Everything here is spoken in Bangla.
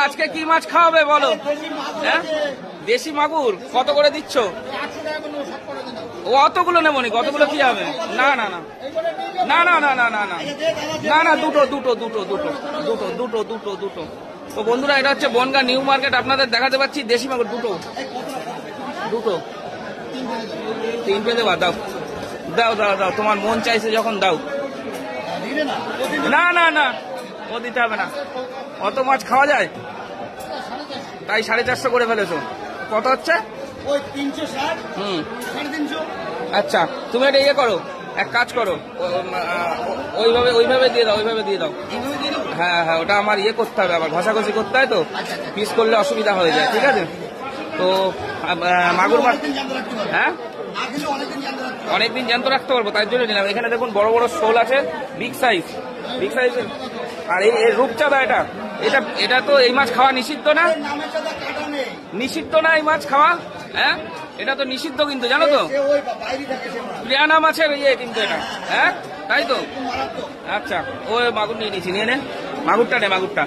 আজকে কি মাছ খাওয়াবে বলো? হ্যাঁ, দেশি মাগুর কত করে দিচ্ছ? ও অতগুলো নেবো নি, কতগুলো কি হবে? না না না না না না না না না না না, দুটো দুটো দুটো দুটো দুটো দুটো দুটো দুটো। তো বন্ধুরা, এটা হচ্ছে বনগাঁ নিউ মার্কেট, আপনাদের দেখাতে পাচ্ছি দেশি মাগুর দুটো দুটো। তিনটে দেবা? দাও দাও দাও দাও, তোমার মন চাইছে যখন দাও। না না না, ও দিতে হবে না, অত মাছ খাওয়া যায়? তাই 450 করে ফেলেছো। কত হচ্ছে? আচ্ছা, তুমি এটা ইয়ে করো, এক কাজ করো, ওইভাবে ওইভাবে দিয়ে দাও, ওইভাবে দিয়ে দাও। হ্যাঁ হ্যাঁ, ওটা আমার ইয়ে করতে হবে, আবার ঘষাঘষি করতে হয় তো, পিস করলে অসুবিধা হয়ে যায়। ঠিক আছে, তো মাগুর মাছ, হ্যাঁ অনেকদিন জ্যান্ত রাখতে পারবো, তাই জন্য নিলাম। এখানে দেখুন বড় বড় শোল আছে, বিগ সাইজ, বিগ সাইজের। আর এই রূপচাঁদা, এটা এটা এটা তো এই মাছ খাওয়া নিষিদ্ধ না? নিষিদ্ধ না এই মাছ খাওয়া? হ্যাঁ, এটা তো নিষিদ্ধ কিন্তু, জানো তো? প্রিয়ানা মাছের ইয়ে কিন্তু এটা, হ্যাঁ তাই তো। আচ্ছা, ও মাগুর নিয়ে নিয়েছি, নিয়ে নে মাগুরটা, নে মাগুরটা।